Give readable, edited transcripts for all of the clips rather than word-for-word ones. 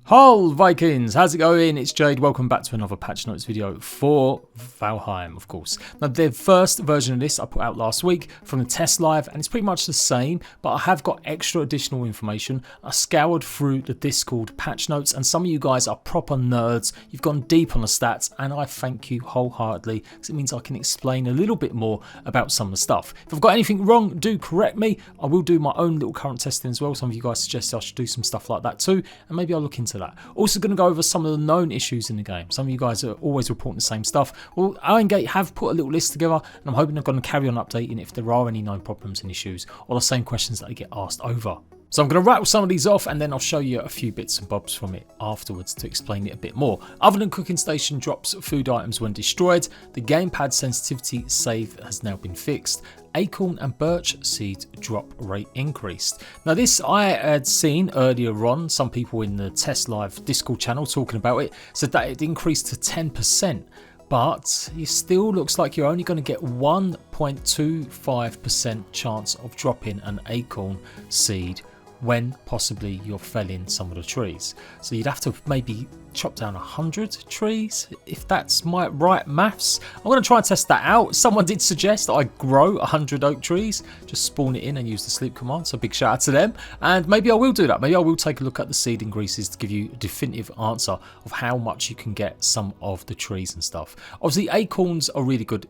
Hello Vikings, how's it going? It's Jade, welcome back to another patch notes video for vaLHEIM, of course. Now the first version of this I put out last week from the test live and it's pretty much the same, but I have got extra additional information. I scoured through the Discord patch notes and some of you guys are proper nerds. You've gone deep on the stats and I thank you wholeheartedly because it means I can explain a little bit more about some of the stuff. If I've got anything wrong, do correct me. I will do my own little current testing as well. Some of you guys suggested I should do some stuff like that too, and maybe I'll look into that. Also going to go over some of the known issues in the game. Some of you guys are always reporting the same stuff. Well, Irongate have put a little list together and I'm hoping they're going to carry on updating if there are any known problems and issues or the same questions that I get asked over. So I'm going to rattle some of these off and then I'll show you a few bits and bobs from it afterwards to explain it a bit more. Other than cooking station drops food items when destroyed, the gamepad sensitivity save has now been fixed. Acorn and birch seed drop rate increased. Now this I had seen earlier on, some people in the test live Discord channel talking about it, said that it increased to 10%. But it still looks like you're only going to get 1.25% chance of dropping an acorn seed when possibly you're felling some of the trees. So you'd have to maybe chop down 100 trees, if that's my right maths. I'm going to try and test that out. Someone did suggest that I grow 100 oak trees, just spawn it in and use the sleep command, so big shout out to them. And maybe I will do that. Maybe I will take a look at the seed increases to give you a definitive answer of how much you can get some of the trees and stuff. Obviously acorns are really good.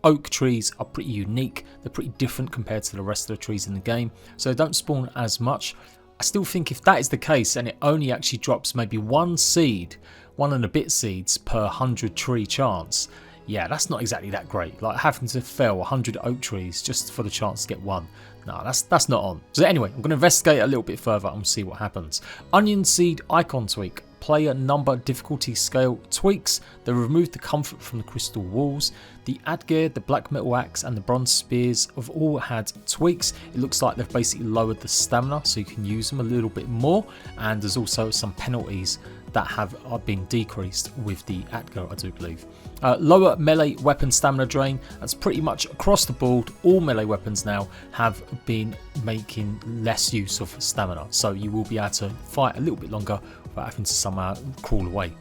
Oak trees are pretty unique, they're pretty different compared to the rest of the trees in the game, so they don't spawn as much. I still think if that is the case and it only actually drops maybe one seed, 1 and a bit seeds per 100 tree chance, yeah, that's not exactly that great. Like having to fell 100 oak trees just for the chance to get one. No, that's not on. So anyway, I'm going to investigate a little bit further and see what happens. Onion seed icon tweak. Player number difficulty scale tweaks. They removed the comfort from the crystal walls. The Adgear, the black metal axe and the bronze spears have all had tweaks. It looks like they've basically lowered the stamina so you can use them a little bit more, and there's also some penalties that have been decreased with the Adgear, I do believe. Lower melee weapon stamina drain. That's pretty much across the board. All melee weapons now have been making less use of stamina, so you will be able to fight a little bit longer without having to somehow crawl away.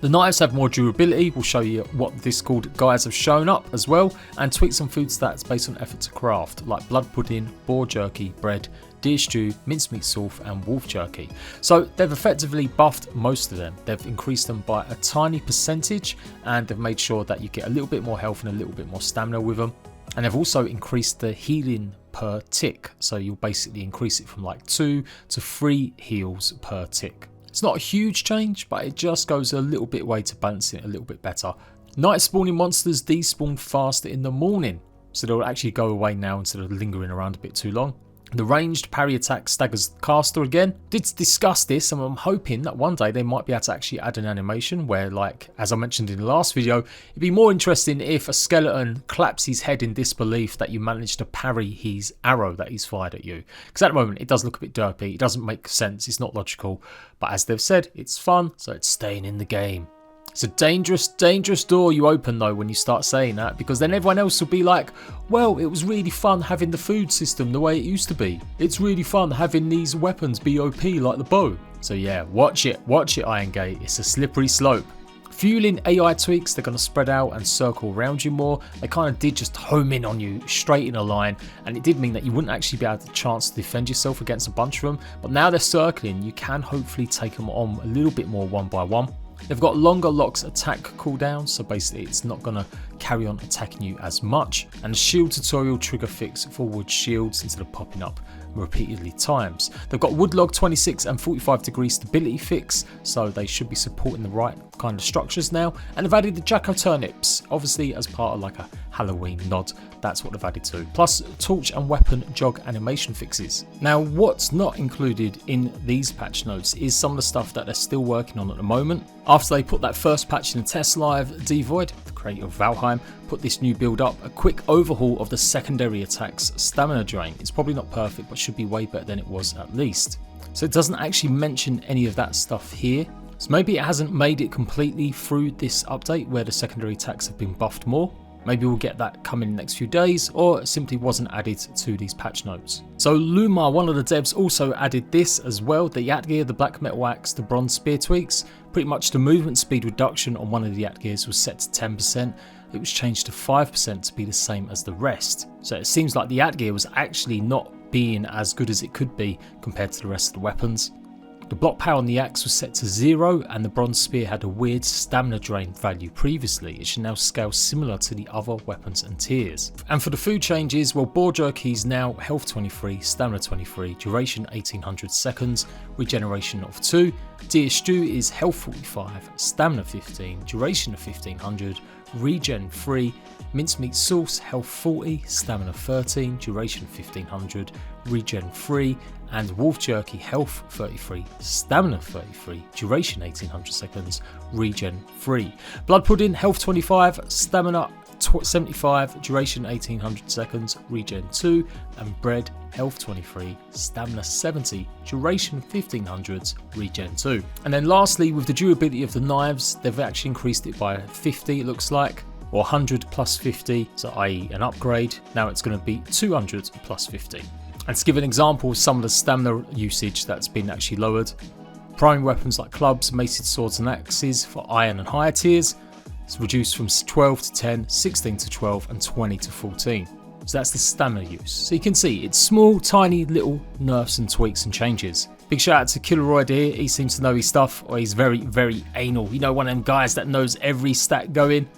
The knives have more durability. We'll show you what the Discord guys have shown up as well, and tweak some food stats based on effort to craft, like blood pudding, boar jerky, bread, deer stew, mincemeat sauce and wolf jerky. So they've effectively buffed most of them. They've increased them by a tiny percentage and they've made sure that you get a little bit more health and a little bit more stamina with them. And they've also increased the healing per tick, so you'll basically increase it from like 2 to 3 heals per tick. It's not a huge change, but it just goes a little bit way to balance it a little bit better. Night spawning monsters despawn faster in the morning, so they'll actually go away now instead of lingering around a bit too long. The ranged parry attack staggers the caster again. Did discuss this and I'm hoping that one day they might be able to actually add an animation where, like as I mentioned in the last video, it'd be more interesting if a skeleton claps his head in disbelief that you managed to parry his arrow that he's fired at you. Because at the moment it does look a bit derpy, it doesn't make sense, it's not logical, but as they've said, it's fun, so it's staying in the game. It's a dangerous, dangerous door you open though when you start saying that, because then everyone else will be like, well, it was really fun having the food system the way it used to be. It's really fun having these weapons be OP like the bow. So yeah, watch it Irongate, it's a slippery slope. Fueling AI tweaks, they're going to spread out and circle around you more. They kind of did just home in on you straight in a line, and it did mean that you wouldn't actually be able to chance to defend yourself against a bunch of them, but now they're circling, you can hopefully take them on a little bit more one by one. They've got longer locks attack cooldown, so basically it's not going to carry on attacking you as much. And the shield tutorial trigger fix forward shields instead of popping up repeatedly times. They've got woodlog 26 and 45 degree stability fix, so they should be supporting the right kind of structures now. And they've added the Jacko turnips, obviously as part of like a Halloween nod. That's what they've added to. Plus torch and weapon jog animation fixes. Now what's not included in these patch notes is some of the stuff that they're still working on at the moment. After they put that first patch in the test live, Devoid, the creator of vaLHEIM, put this new build up, a quick overhaul of the secondary attacks stamina drain. It's probably not perfect, but should be way better than it was at least. So it doesn't actually mention any of that stuff here. So maybe it hasn't made it completely through this update where the secondary attacks have been buffed more. Maybe we'll get that coming in the next few days, or it simply wasn't added to these patch notes. So Luma, one of the devs, also added this as well, the Yat gear, the black metal axe, the bronze spear tweaks. Pretty much the movement speed reduction on one of the Yat gears was set to 10%. It was changed to 5% to be the same as the rest. So it seems like the Yat gear was actually not being as good as it could be compared to the rest of the weapons. The block power on the axe was set to 0, and the bronze spear had a weird stamina drain value previously. It should now scale similar to the other weapons and tiers. And for the food changes, well, boar jerky is now health 23, stamina 23, duration 1800 seconds, regeneration of 2. Deer stew is health 45, stamina 15, duration of 1500, regen 3. Mincemeat sauce, health 40, stamina 13, duration 1500, regen 3, and wolf jerky, health 33, stamina 33, duration 1800 seconds, regen 3. Blood pudding, health 25, stamina 75, duration 1800 seconds, regen 2, and bread, health 23, stamina 70, duration 1500, regen 2. And then lastly, with the durability of the knives, they've actually increased it by 50, it looks like, or 100 plus 50, so i.e. an upgrade. Now it's going to be 200 plus 50. And to give an example of some of the stamina usage that's been actually lowered, primary weapons like clubs, maces, swords and axes for iron and higher tiers, it's reduced from 12 to 10, 16 to 12 and 20 to 14. So that's the stamina use. So you can see it's small, tiny little nerfs and tweaks and changes. Big shout out to Killeroid here, he seems to know his stuff, or he's very, very anal. You know, one of them guys that knows every stat going,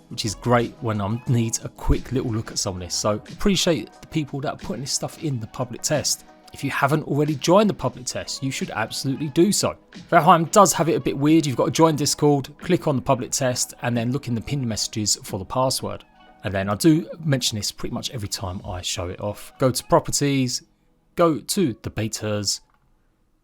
which is great when I need a quick little look at some of this. So appreciate the people that are putting this stuff in the public test. If you haven't already joined the public test, you should absolutely do so. vaLHEIM does have it a bit weird. You've got to join Discord, click on the public test, and then look in the pinned messages for the password. And then I do mention this pretty much every time I show it off. Go to properties, go to the betas,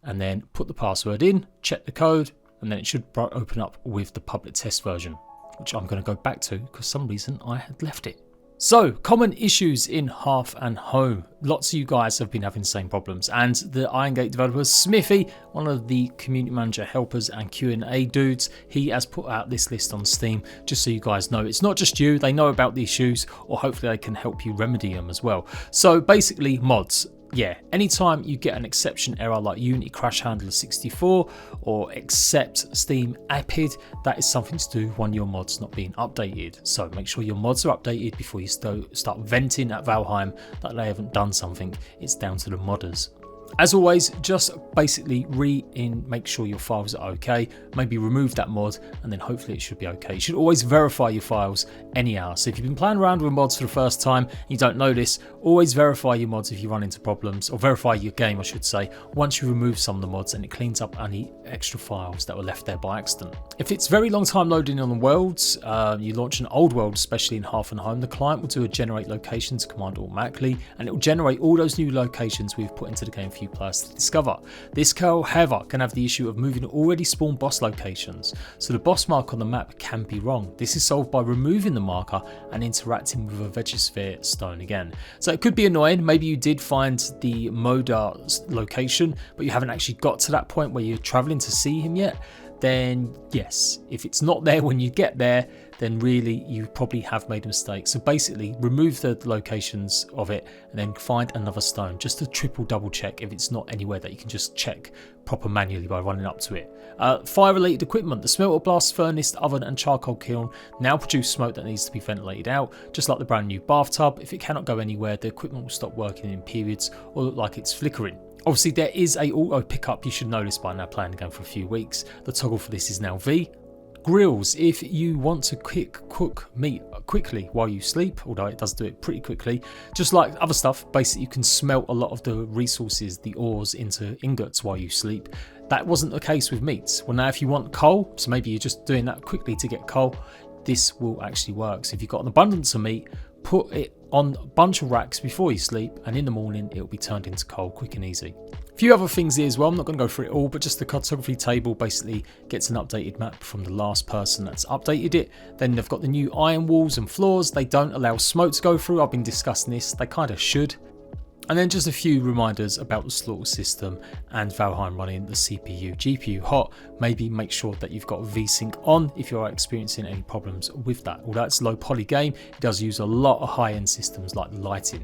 and then put the password in, check the code, and then it should open up with the public test version, which I'm going to go back to because for some reason I had left it. So, common issues in Hearth and Home. Lots of you guys have been having the same problems, and the Iron Gate developers, Smithy, one of the community manager helpers and Q&A dudes, he has put out this list on Steam just so you guys know it's not just you, they know about the issues, or hopefully they can help you remedy them as well. So basically, mods. Yeah, anytime you get an exception error like Unity Crash Handler 64 or accept Steam APID, that is something to do with one of your mods not being updated. So make sure your mods are updated before you start venting at vaLHEIM that they haven't done something. It's down to the modders. As always, just basically make sure your files are okay, maybe remove that mod, and then hopefully it should be okay. You should always verify your files anyhow. So if you've been playing around with mods for the first time, you don't know this, always verify your mods if you run into problems, or verify your game I should say, once you remove some of the mods, and it cleans up any extra files that were left there by accident. If it's very long time loading on the worlds, you launch an old world, especially in Hearth and Home, the client will do a generate locations command automatically, and it will generate all those new locations we've put into the game for you players to discover. This, however, can have the issue of moving already spawned boss locations, so the boss mark on the map can be wrong. This is solved by removing the marker and interacting with a Vegisphere stone again. So it could be annoying, maybe you did find the Modar location, but you haven't actually got to that point where you're traveling to see him yet. Then yes, if it's not there when you get there, then really you probably have made a mistake. So basically remove the locations of it and then find another stone just to double check if it's not anywhere that you can just check proper manually by running up to it. Fire related equipment, the smelter, blast furnace, oven and charcoal kiln now produce smoke that needs to be ventilated out, just like the brand new bathtub. If it cannot go anywhere, the equipment will stop working in periods or look like it's flickering. Obviously there is a auto pickup, you should know this by now, playing the game for a few weeks. The toggle for this is now V. Grills, if you want to cook meat quickly while you sleep, although it does do it pretty quickly, just like other stuff, basically you can smelt a lot of the resources, the ores, into ingots while you sleep. That wasn't the case with meats. Well, now if you want coal, so maybe you're just doing that quickly to get coal, this will actually work. So if you've got an abundance of meat, put it on a bunch of racks before you sleep, and in the morning it will be turned into coal quick and easy. A few other things here as well, I'm not going to go through it all, but just the cartography table basically gets an updated map from the last person that's updated it. Then they've got the new iron walls and floors. They don't allow smoke to go through. I've been discussing this, they kind of should. And then just a few reminders about the slaughter system and vaLHEIM running the CPU, GPU hot. Maybe make sure that you've got VSync on if you are experiencing any problems with that. Although it's a low poly game, it does use a lot of high-end systems like the lighting.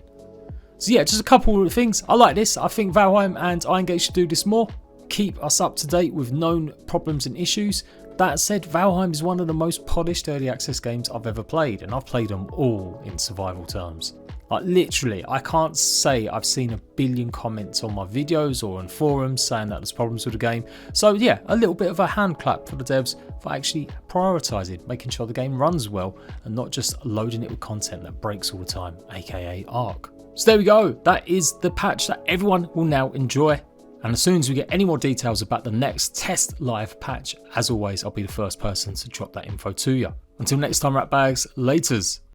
So yeah, just a couple of things. I like this. I think vaLHEIM and iRoGate should do this more. Keep us up to date with known problems and issues. That said, vaLHEIM is one of the most polished early access games I've ever played, and I've played them all in survival terms. Like literally, I can't say I've seen a billion comments on my videos or on forums saying that there's problems with the game. So yeah, a little bit of a hand clap for the devs for actually prioritising, making sure the game runs well and not just loading it with content that breaks all the time, aka ARC. So there we go, that is the patch that everyone will now enjoy. And as soon as we get any more details about the next test live patch, as always, I'll be the first person to drop that info to you. Until next time, rat bags, laters.